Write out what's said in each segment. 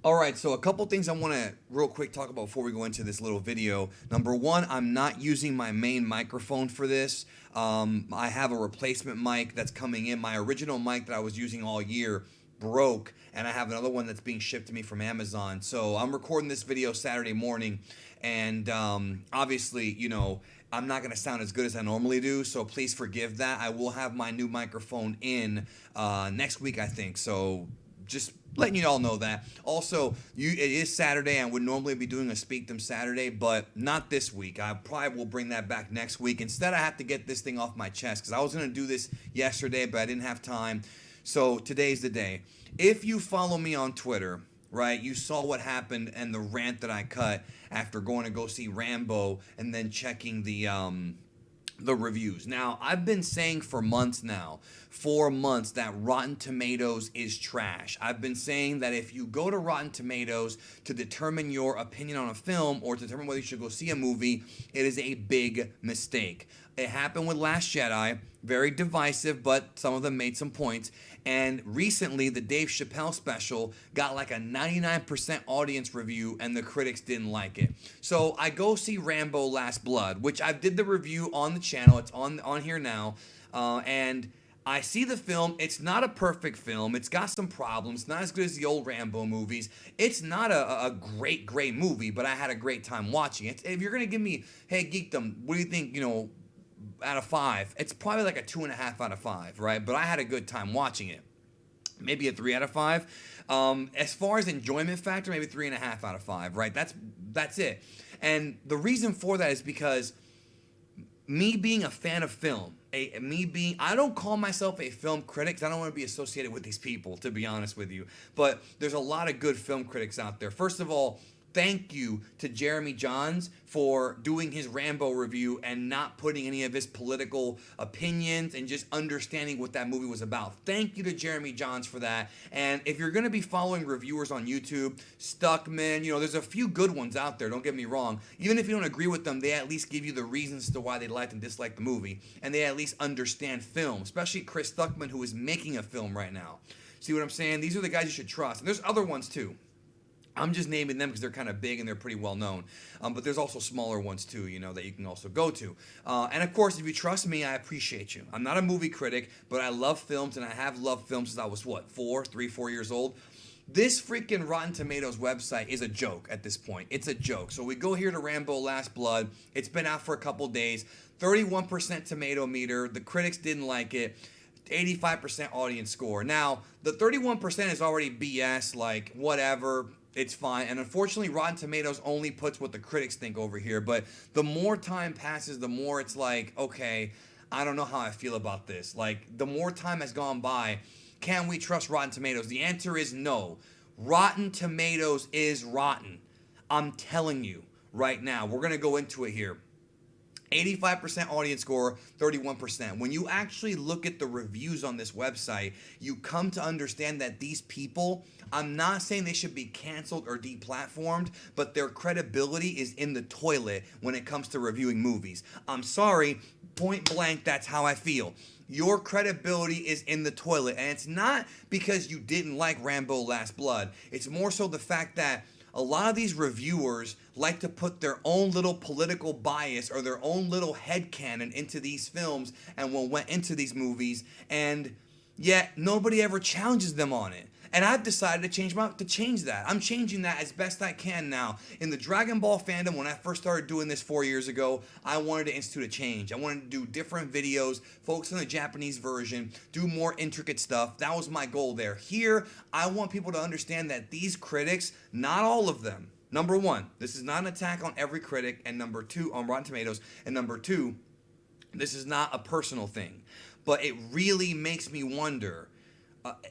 All right, so a couple things I want to real quick talk about before we go into this little video. Number one, I'm not using my main microphone for this. I have a replacement mic that's coming in. My original mic that I was using all year broke, and I have another one that's being shipped to me from Amazon. So I'm recording this video Saturday morning, and obviously, I'm not going to sound as good as I normally do, so please forgive that. I will have my new microphone in next week, I think. So just letting you all know that. Also, it is Saturday. I would normally be doing a Speak Them Saturday, but not this week. I probably will bring that back next week. Instead, I have to get this thing off my chest because I was going to do this yesterday, but I didn't have time. So today's the day. If you follow me on Twitter, right, you saw what happened and the rant that I cut after going to go see Rambo and then checking the reviews. Now, I've been saying for months now, 4 months, that Rotten Tomatoes is trash. I've been saying that if you go to Rotten Tomatoes to determine your opinion on a film or to determine whether you should go see a movie, it is a big mistake. It happened with Last Jedi, very divisive, but some of them made some points. And recently, the Dave Chappelle special got like a 99% audience review, and the critics didn't like it. So I go see Rambo Last Blood, which I did the review on the channel. It's on here now. And I see the film. It's not a perfect film. It's got some problems. It's not as good as the old Rambo movies. It's not a great movie, but I had a great time watching it. If you're going to give me, hey, Geekdom, what do you think, out of 5, it's probably like a 2.5 out of 5, right? But I had a good time watching it. Maybe a 3 out of 5. As far as enjoyment factor, maybe 3.5 out of 5, right? That's it. And the reason for that is because me being a fan of film, I don't call myself a film critic because I don't want to be associated with these people, to be honest with you. But there's a lot of good film critics out there. First of all, thank you to Jeremy Johns for doing his Rambo review and not putting any of his political opinions and just understanding what that movie was about. Thank you to Jeremy Johns for that. And if you're going to be following reviewers on YouTube, Stuckman, there's a few good ones out there, don't get me wrong. Even if you don't agree with them, they at least give you the reasons to why they liked and disliked the movie. And they at least understand film, especially Chris Stuckman, who is making a film right now. See what I'm saying? These are the guys you should trust. And there's other ones too. I'm just naming them because they're kind of big and they're pretty well known. But there's also smaller ones too, that you can also go to. And of course, if you trust me, I appreciate you. I'm not a movie critic, but I love films, and I have loved films since I was, 4 years old. This freaking Rotten Tomatoes website is a joke at this point. It's a joke. So we go here to Rambo Last Blood. It's been out for a couple days. 31% tomato meter. The critics didn't like it. 85% audience score. Now, the 31% is already BS, like whatever. It's fine. And unfortunately, Rotten Tomatoes only puts what the critics think over here. But the more time passes, the more it's like, okay, I don't know how I feel about this. Like, the more time has gone by, can we trust Rotten Tomatoes? The answer is no. Rotten Tomatoes is rotten. I'm telling you right now. We're going to go into it here. 85% audience score, 31%. When you actually look at the reviews on this website, you come to understand that these people, I'm not saying they should be canceled or deplatformed, but their credibility is in the toilet when it comes to reviewing movies. I'm sorry, point blank, that's how I feel. Your credibility is in the toilet, and it's not because you didn't like Rambo Last Blood. It's more so the fact that a lot of these reviewers like to put their own little political bias or their own little headcanon into these films and what went into these movies, and yet nobody ever challenges them on it. And I've decided to change that. I'm changing that as best I can now. In the Dragon Ball fandom, when I first started doing this 4 years ago, I wanted to institute a change. I wanted to do different videos, focus on the Japanese version, do more intricate stuff. That was my goal there. Here, I want people to understand that these critics, not all of them, number one, this is not an attack on every critic, and number two, on Rotten Tomatoes, and number two, this is not a personal thing. But it really makes me wonder,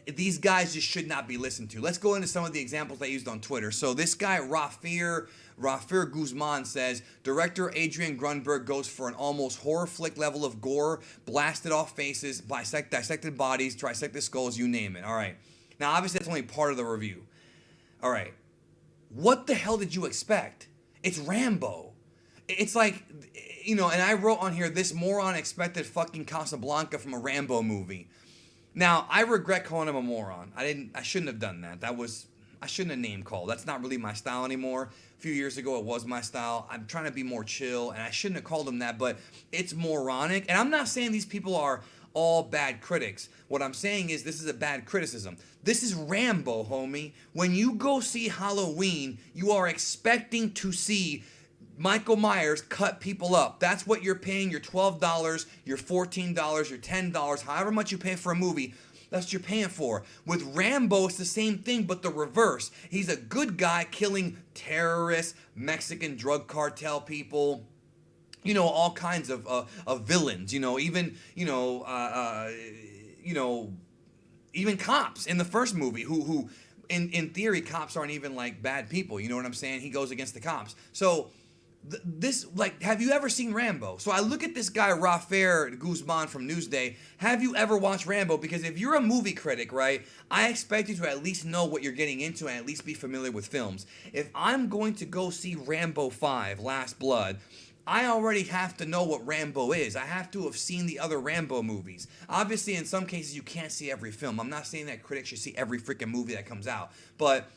these guys just should not be listened to. Let's go into some of the examples I used on Twitter. So this guy, Rafir Guzman, says, director Adrian Grunberg goes for an almost horror flick level of gore, blasted off faces, dissected bodies, dissected skulls, you name it. All right. Now, obviously, that's only part of the review. All right. What the hell did you expect? It's Rambo. It's like, and I wrote on here, this moron expected fucking Casablanca from a Rambo movie. Now, I regret calling him a moron. I shouldn't have done that. That was I shouldn't have name called. That's not really my style anymore. A few years ago, it was my style. I'm trying to be more chill, and I shouldn't have called them that, but it's moronic. And I'm not saying these people are all bad critics. What I'm saying is this is a bad criticism. This is Rambo, homie. When you go see Halloween, you are expecting to see Michael Myers cut people up. That's what you're paying your $12, your $14, your $10, however much you pay for a movie. That's what you're paying for. With Rambo, it's the same thing, but the reverse. He's a good guy killing terrorists, Mexican drug cartel people, all kinds of villains. Even even cops in the first movie who in theory cops aren't even like bad people. You know what I'm saying? He goes against the cops. So have you ever seen Rambo? So I look at this guy, Rafael Guzman from Newsday. Have you ever watched Rambo? Because if you're a movie critic, right, I expect you to at least know what you're getting into and at least be familiar with films. If I'm going to go see Rambo 5, Last Blood, I already have to know what Rambo is. I have to have seen the other Rambo movies. Obviously, in some cases, you can't see every film. I'm not saying that critics should see every freaking movie that comes out. But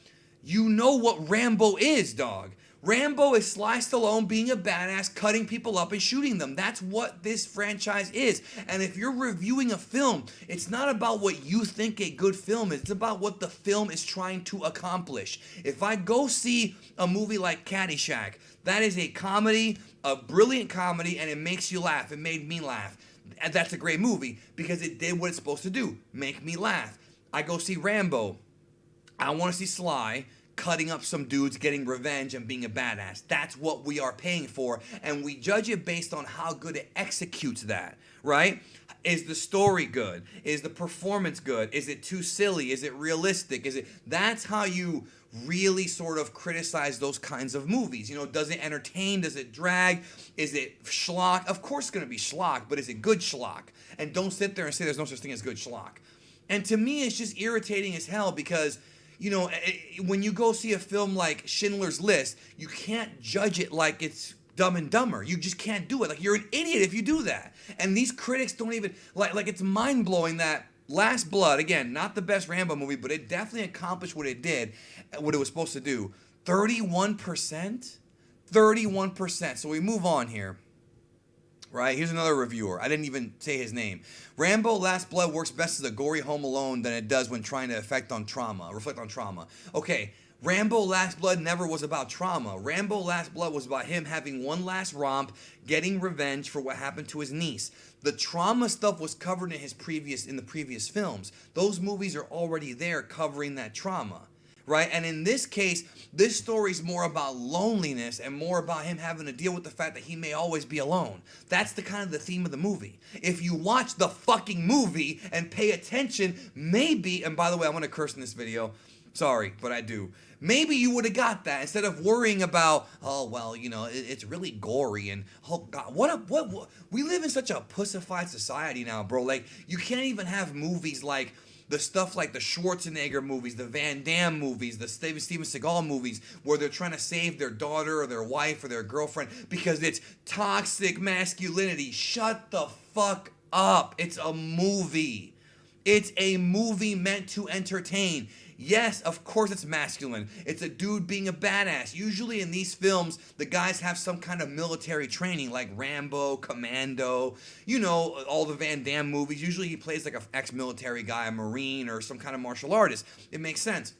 you know what Rambo is, dog. Rambo is Sly Stallone being a badass, cutting people up and shooting them. That's what this franchise is. And if you're reviewing a film, it's not about what you think a good film is. It's about what the film is trying to accomplish. If I go see a movie like Caddyshack, that is a comedy, a brilliant comedy, and it makes you laugh. It made me laugh. And that's a great movie because it did what it's supposed to do, make me laugh. I go see Rambo. I want to see Sly cutting up some dudes, getting revenge, and being a badass. That's what we are paying for, and we judge it based on how good it executes that, right? Is the story good? Is the performance good? Is it too silly? Is it realistic? That's how you really sort of criticize those kinds of movies. Does it entertain? Does it drag? Is it schlock? Of course it's going to be schlock, but is it good schlock? And don't sit there and say there's no such thing as good schlock. And to me, it's just irritating as hell because when you go see a film like Schindler's List, you can't judge it like it's Dumb and Dumber. You just can't do it. Like, you're an idiot if you do that. And these critics don't even, like it's mind-blowing that Last Blood, again, not the best Rambo movie, but it definitely accomplished what it did, what it was supposed to do. 31%? 31%. So we move on here. Right, here's another reviewer. I didn't even say his name. Rambo Last Blood works best as a gory Home Alone than it does when trying to reflect on trauma. Okay, Rambo Last Blood never was about trauma. Rambo Last Blood was about him having one last romp, getting revenge for what happened to his niece. The trauma stuff was covered in the previous films. Those movies are already there covering that trauma. Right? And in this case, this story's more about loneliness and more about him having to deal with the fact that he may always be alone. That's the theme of the movie. If you watch the fucking movie and pay attention, maybe, and by the way, I'm going to curse in this video. Sorry, but I do. Maybe you would have got that instead of worrying about, it's really gory and, oh God, what? We live in such a pussified society now, bro. Like, you can't even have movies like the stuff like the Schwarzenegger movies, the Van Damme movies, the Steven Seagal movies, where they're trying to save their daughter or their wife or their girlfriend because it's toxic masculinity. Shut the fuck up. It's a movie. It's a movie meant to entertain. Yes, of course it's masculine. It's a dude being a badass. Usually in these films, the guys have some kind of military training like Rambo, Commando, all the Van Damme movies. Usually he plays like an ex-military guy, a Marine, or some kind of martial artist. It makes sense.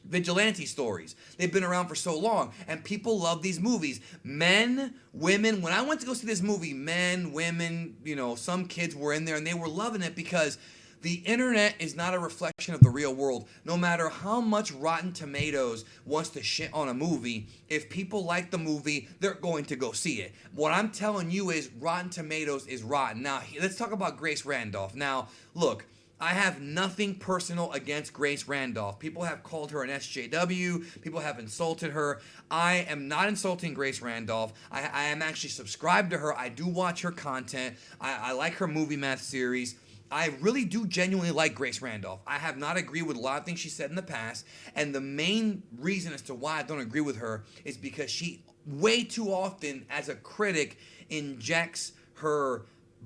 Vigilante stories. They've been around for so long, and people love these movies. Men, women. When I went to go see this movie, men, women, some kids were in there, and they were loving it because the internet is not a reflection of the real world. No matter how much Rotten Tomatoes wants to shit on a movie, if people like the movie, they're going to go see it. What I'm telling you is Rotten Tomatoes is rotten. Now, let's talk about Grace Randolph. Now, look, I have nothing personal against Grace Randolph. People have called her an SJW. People have insulted her. I am not insulting Grace Randolph. I am actually subscribed to her. I do watch her content. I like her Movie Math series. I really do genuinely like Grace Randolph. I have not agreed with a lot of things she said in the past, and the main reason as to why I don't agree with her is because she way too often, as a critic, injects her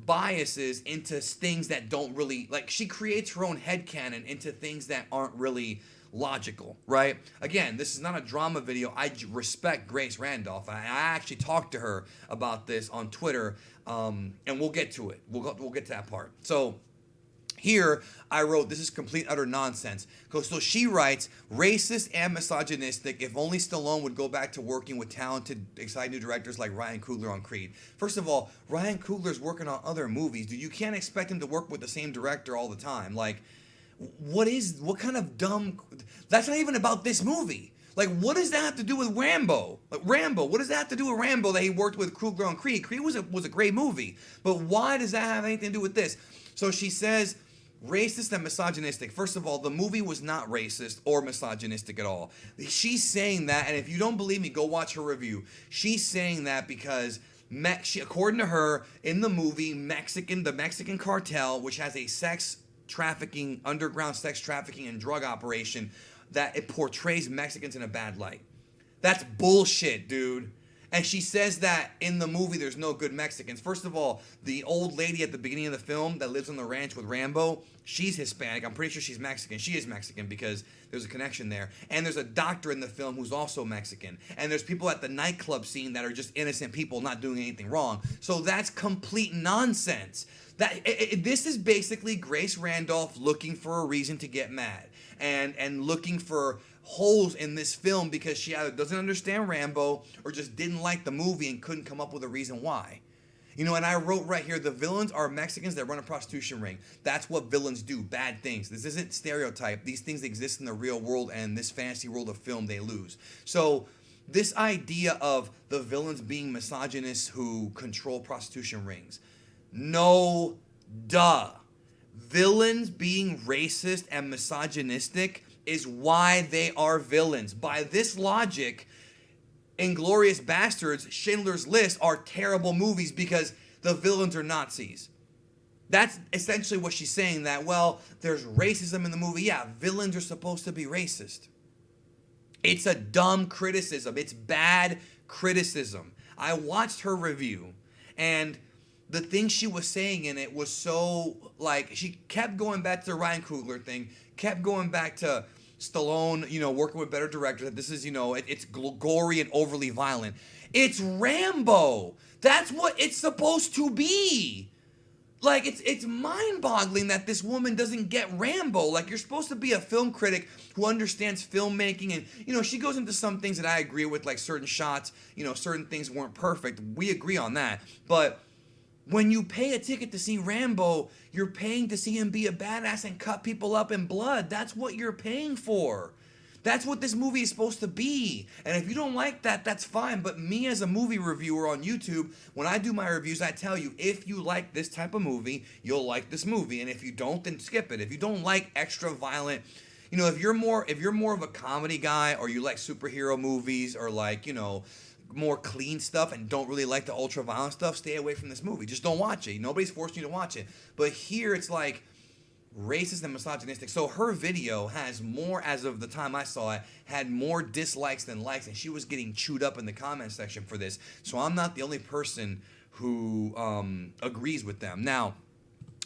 biases into things that don't really, like, she creates her own headcanon into things that aren't really logical, right? Again, this is not a drama video. I respect Grace Randolph. I actually talked to her about this on Twitter, and we'll get to it. We'll get to that part. So here, I wrote, this is complete utter nonsense. So she writes, racist and misogynistic. If only Stallone would go back to working with talented, exciting new directors like Ryan Coogler on Creed. First of all, Ryan Coogler's working on other movies. Dude, you can't expect him to work with the same director all the time. Like, what kind of dumb... That's not even about this movie. Like, what does that have to do with Rambo? Like, Rambo, what does that have to do with Rambo that he worked with Coogler on Creed? Creed was a great movie. But why does that have anything to do with this? So she says... racist and misogynistic. First of all, the movie was not racist or misogynistic at all. She's saying that, and if you don't believe me, go watch her review. She's saying that because, according to her, in the movie, the Mexican cartel, which has a underground sex trafficking and drug operation, that it portrays Mexicans in a bad light. That's bullshit, dude. And she says that in the movie there's no good Mexicans. First of all, the old lady at the beginning of the film that lives on the ranch with Rambo, she's Hispanic. I'm pretty sure she's Mexican. She is Mexican because there's a connection there. And there's a doctor in the film who's also Mexican. And there's people at the nightclub scene that are just innocent people not doing anything wrong. So that's complete nonsense. This is basically Grace Randolph looking for a reason to get mad. And looking for holes in this film because she either doesn't understand Rambo or just didn't like the movie and couldn't come up with a reason why. You know, and I wrote right here, the villains are Mexicans that run a prostitution ring. That's what villains do, bad things. This isn't stereotype. These things exist in the real world, and this fantasy world of film, they lose. So this idea of the villains being misogynists who control prostitution rings, no duh. Villains being racist and misogynistic is why they are villains. By this logic, Inglourious Bastards, Schindler's List are terrible movies because the villains are Nazis. That's essentially what she's saying, that, well, there's racism in the movie. Yeah, villains are supposed to be racist. It's a dumb criticism. It's bad criticism. I watched her review, and the thing she was saying in it was so, like, she kept going back to the Ryan Coogler thing, kept going back to Stallone, working with better directors. This is, it's gory and overly violent. It's Rambo. That's what it's supposed to be. Like, it's mind-boggling that this woman doesn't get Rambo. Like, you're supposed to be a film critic who understands filmmaking. And, she goes into some things that I agree with, like certain shots, certain things weren't perfect. We agree on that. But when you pay a ticket to see Rambo, you're paying to see him be a badass and cut people up in blood. That's what you're paying for. That's what this movie is supposed to be. And if you don't like that, that's fine. But me as a movie reviewer on YouTube, when I do my reviews, I tell you, if you like this type of movie, you'll like this movie. And if you don't, then skip it. If you don't like extra violent, if you're more of a comedy guy, or you like superhero movies, or like, more clean stuff and don't really like the ultra violent stuff, stay away from this movie. Just don't watch it. Nobody's forcing you to watch it. But here it's like racist and misogynistic. So her video has more, as of the time I saw it, had more dislikes than likes, and she was getting chewed up in the comment section for this. So I'm not the only person who agrees with them. Now,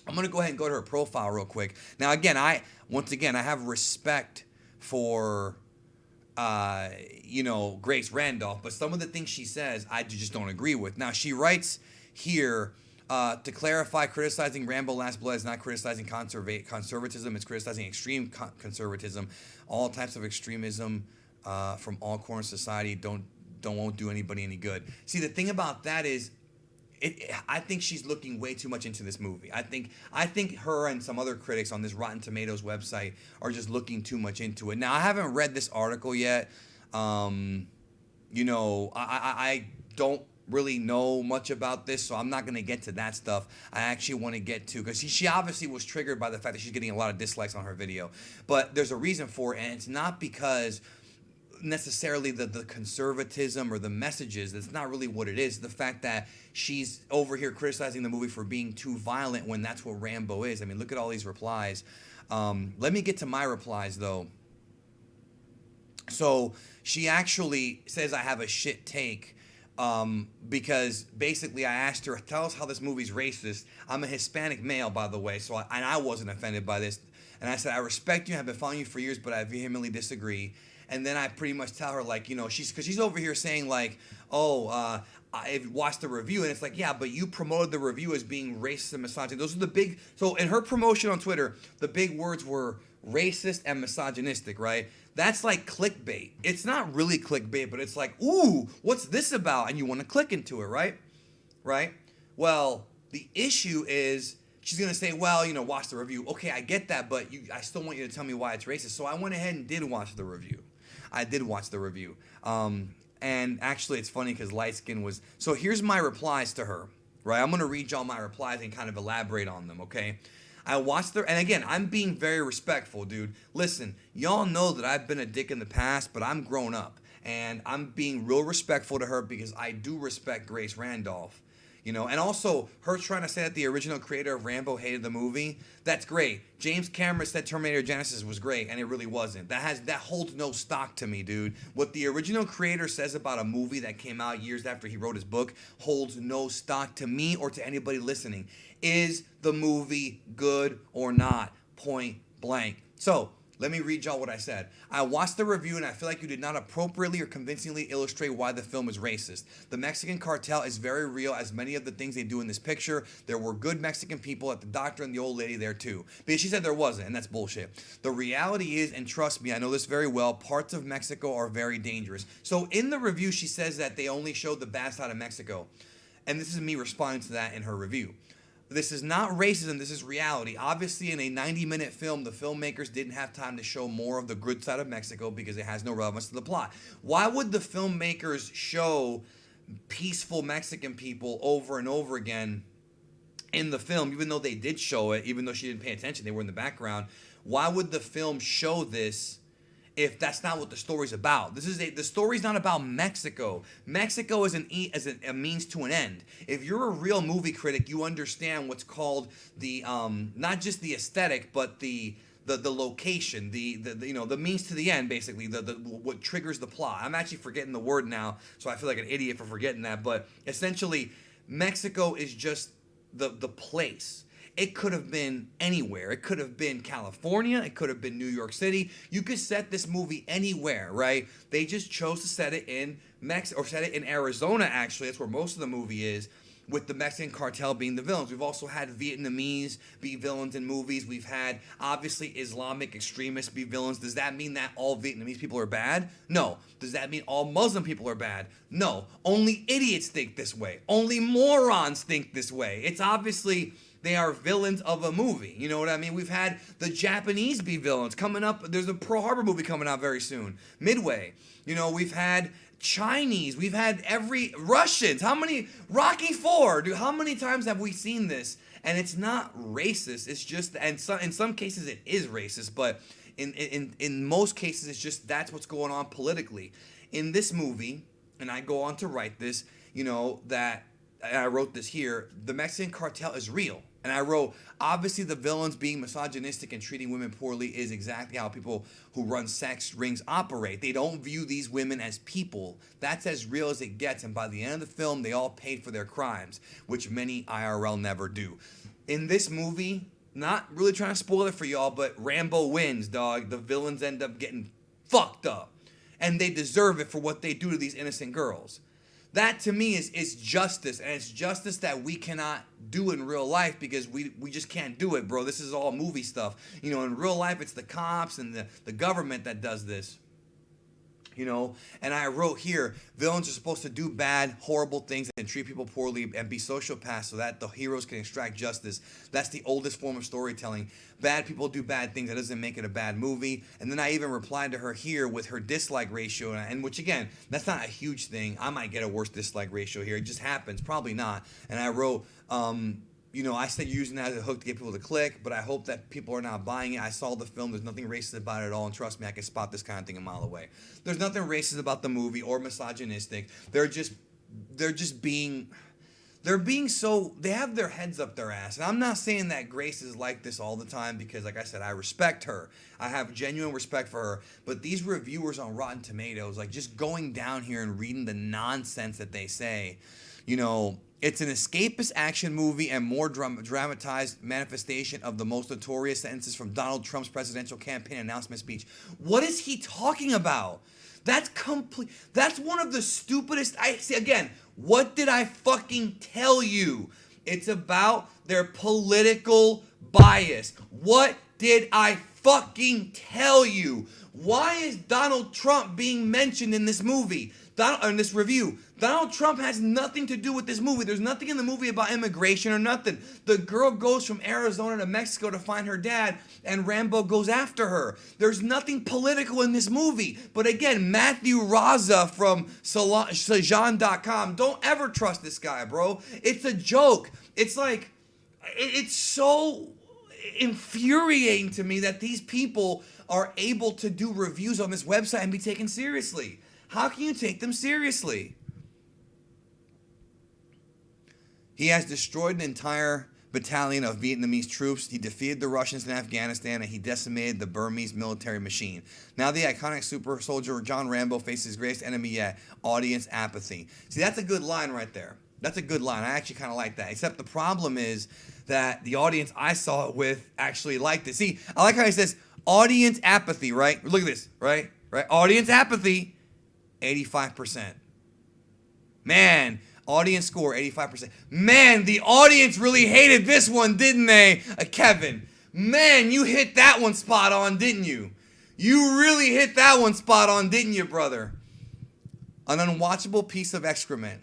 I'm going to go ahead and go to her profile real quick. Now, again, I have respect for Grace Randolph, but some of the things she says, I just don't agree with. Now, she writes here, to clarify, criticizing Rambo Last Blood is not criticizing conservatism, it's criticizing extreme conservatism. All types of extremism from all corners of society won't do anybody any good. See, the thing about that is, I think she's looking way too much into this movie. I think her and some other critics on this Rotten Tomatoes website are just looking too much into it. Now, I haven't read this article yet. I don't really know much about this, so I'm not going to get to that stuff. I actually want to get to, because she obviously was triggered by the fact that she's getting a lot of dislikes on her video. But there's a reason for it, and it's not because necessarily the conservatism or the messages. That's not really what it is. The fact that she's over here criticizing the movie for being too violent when that's what Rambo is. I mean, look at all these replies. Let me get to my replies, though. So she actually says I have a shit take because basically I asked her, tell us how this movie's racist. I'm a Hispanic male, by the way, so I wasn't offended by this. And I said, I respect you, I've been following you for years, but I vehemently disagree. And then I pretty much tell her, like, because she's over here saying, like, oh, I watched the review, and it's like, yeah, but you promoted the review as being racist and misogynist. Those are the big, so in her promotion on Twitter, the big words were racist and misogynistic, right? That's like clickbait. It's not really clickbait, but it's like, ooh, what's this about? And you want to click into it, right? Right? Well, the issue is she's going to say, well, watch the review. Okay, I get that, but I still want you to tell me why it's racist. So I went ahead and did watch the review. I did watch the review. And actually, it's funny because Light Skin was... So here's my replies to her, right? I'm going to read y'all my replies and kind of elaborate on them, okay? I watched the... And again, I'm being very respectful, dude. Listen, y'all know that I've been a dick in the past, but I'm grown up. And I'm being real respectful to her because I do respect Grace Randolph. And also her trying to say that the original creator of Rambo hated the movie, that's great. James Cameron said Terminator Genesis was great, and it really wasn't. That holds no stock to me, dude. What the original creator says about a movie that came out years after he wrote his book holds no stock to me or to anybody listening. Is the movie good or not? Point blank. So, let me read y'all what I said. I watched the review and I feel like you did not appropriately or convincingly illustrate why the film is racist. The Mexican cartel is very real, as many of the things they do in this picture. There were good Mexican people at the doctor and the old lady there too. Because she said there wasn't, and that's bullshit. The reality is, and trust me, I know this very well, parts of Mexico are very dangerous. So in the review, she says that they only showed the bad side of Mexico. And this is me responding to that in her review. This is not racism, this is reality. Obviously, in a 90-minute film, the filmmakers didn't have time to show more of the good side of Mexico because it has no relevance to the plot. Why would the filmmakers show peaceful Mexican people over and over again in the film, even though they did show it, even though she didn't pay attention, they were in the background? Why would the film show this if that's not what the story's about? The story's not about Mexico. Mexico is a means to an end. If you're a real movie critic, you understand what's called the not just the aesthetic, but the location, the means to the end, basically, what triggers the plot. I'm actually forgetting the word now, so I feel like an idiot for forgetting that. But essentially, Mexico is just the place. It could have been anywhere. It could have been California. It could have been New York City. You could set this movie anywhere, right? They just chose to set it in Mexico, or set it in Arizona, actually. That's where most of the movie is, with the Mexican cartel being the villains. We've also had Vietnamese be villains in movies. We've had, obviously, Islamic extremists be villains. Does that mean that all Vietnamese people are bad? No. Does that mean all Muslim people are bad? No. Only idiots think this way. Only morons think this way. It's obviously... They are villains of a movie. You know what I mean? We've had the Japanese be villains coming up. There's a Pearl Harbor movie coming out very soon. Midway. We've had Chinese. We've had Russians. How many? Rocky IV. Dude, how many times have we seen this? And it's not racist. It's just, and in some cases it is racist, but in most cases it's just that's what's going on politically. In this movie, and I go on to write this, that I wrote this here, the Mexican cartel is real. And I wrote, obviously the villains being misogynistic and treating women poorly is exactly how people who run sex rings operate. They don't view these women as people. That's as real as it gets. And by the end of the film, they all paid for their crimes, which many IRL never do. In this movie, not really trying to spoil it for y'all, but Rambo wins, dog. The villains end up getting fucked up. And they deserve it for what they do to these innocent girls. That to me is justice, and it's justice that we cannot do in real life because we just can't do it, bro. This is all movie stuff. In real life, it's the cops and the government that does this. And I wrote here, villains are supposed to do bad, horrible things and treat people poorly and be sociopaths so that the heroes can extract justice. That's the oldest form of storytelling. Bad people do bad things. That doesn't make it a bad movie. And then I even replied to her here with her dislike ratio, and which again, that's not a huge thing. I might get a worse dislike ratio here. It just happens. Probably not. And I wrote, I said using that as a hook to get people to click, but I hope that people are not buying it. I saw the film. There's nothing racist about it at all, and trust me, I can spot this kind of thing a mile away. There's nothing racist about the movie or misogynistic. They're being they have their heads up their ass. And I'm not saying that Grace is like this all the time because, like I said, I respect her. I have genuine respect for her. But these reviewers on Rotten Tomatoes, like just going down here and reading the nonsense that they say, You know, it's an escapist action movie and more dramatized manifestation of the most notorious sentences from Donald Trump's presidential campaign announcement speech. What is he talking about? That's complete. That's one of the stupidest. I see again. What did I fucking tell you? It's about their political bias. What did I fucking tell you? Why is Donald Trump being mentioned in this movie? In this review? Donald Trump has nothing to do with this movie. There's nothing in the movie about immigration or nothing. The girl goes from Arizona to Mexico to find her dad, and Rambo goes after her. There's nothing political in this movie. But again, Matthew Raza from Sajan.com, don't ever trust this guy, bro. It's a joke. It's like, it's so infuriating to me that these people are able to do reviews on this website and be taken seriously. How can you take them seriously? He has destroyed an entire battalion of Vietnamese troops. He defeated the Russians in Afghanistan, and he decimated the Burmese military machine. Now the iconic super soldier John Rambo faces his greatest enemy yet, audience apathy. See, that's a good line right there. That's a good line. I actually kind of like that. Except the problem is that the audience I saw it with actually liked it. See, I like how he says audience apathy, right? Look at this, right? Audience apathy, 85%. Man, audience score, 85%. Man, the audience really hated this one, didn't they? Kevin, man, you hit that one spot on, didn't you? You really hit that one spot on, didn't you, brother? An unwatchable piece of excrement.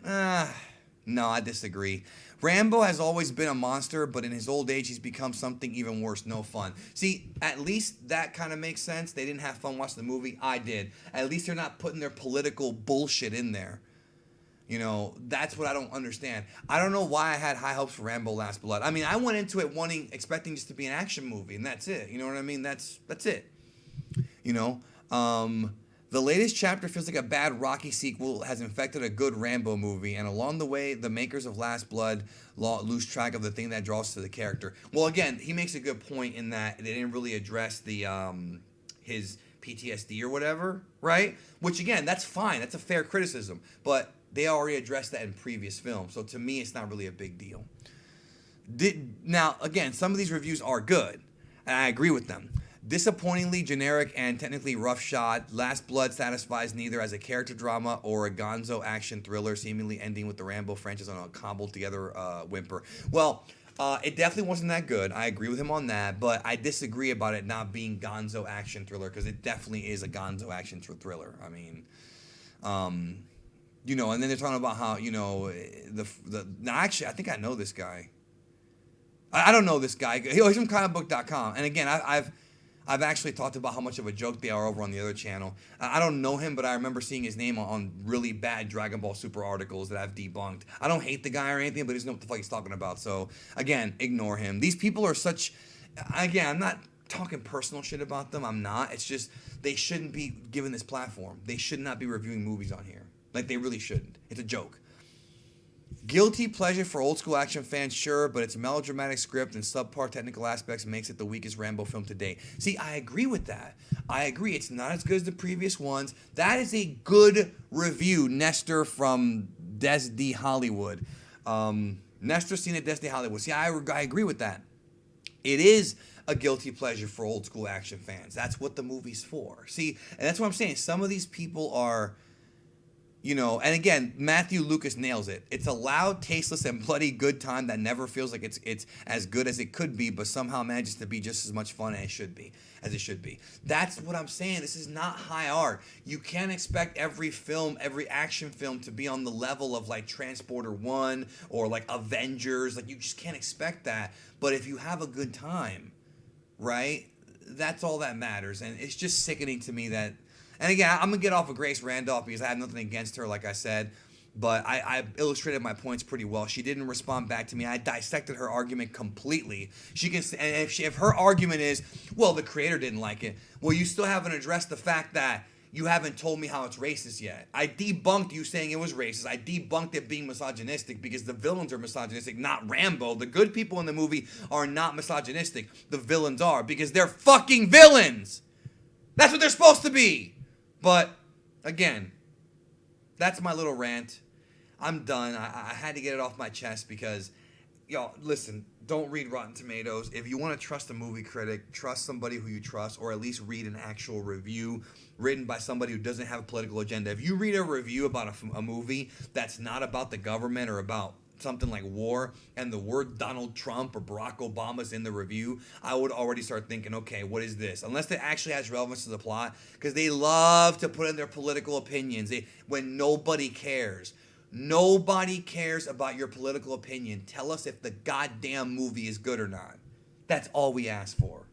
No, I disagree. Rambo has always been a monster, but in his old age, he's become something even worse. No fun. See, at least that kind of makes sense. They didn't have fun watching the movie. I did. At least they're not putting their political bullshit in there. You know, that's what I don't understand. I don't know why I had high hopes for Rambo Last Blood. I mean, I went into it expecting just to be an action movie, and that's it. You know what I mean? That's it. You know? The latest chapter feels like a bad Rocky sequel has infected a good Rambo movie, and along the way, the makers of Last Blood lose track of the thing that draws to the character. Well, again, he makes a good point in that they didn't really address the his PTSD or whatever, right? Which, again, that's fine. That's a fair criticism. But they already addressed that in previous films, so to me, it's not really a big deal. Now, again, some of these reviews are good, and I agree with them. Disappointingly generic and technically roughshod, Last Blood satisfies neither as a character drama or a gonzo action thriller, seemingly ending with the Rambo franchise on a cobbled together whimper. Well, it definitely wasn't that good. I agree with him on that, but I disagree about it not being gonzo action thriller, because it definitely is a gonzo action thriller. I mean, you know, and then they're talking about how, you know, now actually, I think I know this guy. I don't know this guy. He's from comicbook.com. And again, I've actually talked about how much of a joke they are over on the other channel. I don't know him, but I remember seeing his name on really bad Dragon Ball Super articles that I've debunked. I don't hate the guy or anything, but he doesn't know what the fuck he's talking about. So, again, ignore him. These people are such... Again, I'm not talking personal shit about them. I'm not. It's just they shouldn't be given this platform. They should not be reviewing movies on here. Like, they really shouldn't. It's a joke. Guilty pleasure for old school action fans, sure, but its melodramatic script and subpar technical aspects makes it the weakest Rambo film to date. See, I agree with that. I agree. It's not as good as the previous ones. That is a good review, Nestor from Desd Hollywood. Nestor seen at Desd Hollywood. See, I agree with that. It is a guilty pleasure for old school action fans. That's what the movie's for. See, and that's what I'm saying. Some of these people are... You know, and again, Matthew Lucas nails it. It's a loud, tasteless, and bloody good time that never feels like it's as good as it could be, but somehow manages to be just as much fun as it should be. That's what I'm saying. This is not high art. You can't expect every action film to be on the level of like Transporter 1 or like Avengers. Like, you just can't expect that. But if you have a good time, right, that's all that matters. And it's just sickening to me that... And again, I'm going to get off of Grace Randolph because I have nothing against her, like I said. But I illustrated my points pretty well. She didn't respond back to me. I dissected her argument completely. She can, and if her argument is, well, the creator didn't like it, well, you still haven't addressed the fact that you haven't told me how it's racist yet. I debunked you saying it was racist. I debunked it being misogynistic because the villains are misogynistic, not Rambo. The good people in the movie are not misogynistic. The villains are, because they're fucking villains. That's what they're supposed to be. But, again, that's my little rant. I'm done. I had to get it off my chest because, y'all, listen, don't read Rotten Tomatoes. If you want to trust a movie critic, trust somebody who you trust, or at least read an actual review written by somebody who doesn't have a political agenda. If you read a review about a movie that's not about the government or about something like war, and the word Donald Trump or Barack Obama's in the review, I would already start thinking, okay, what is this? Unless it actually has relevance to the plot, because they love to put in their political opinions when nobody cares. Nobody cares about your political opinion. Tell us if the goddamn movie is good or not. That's all we ask for.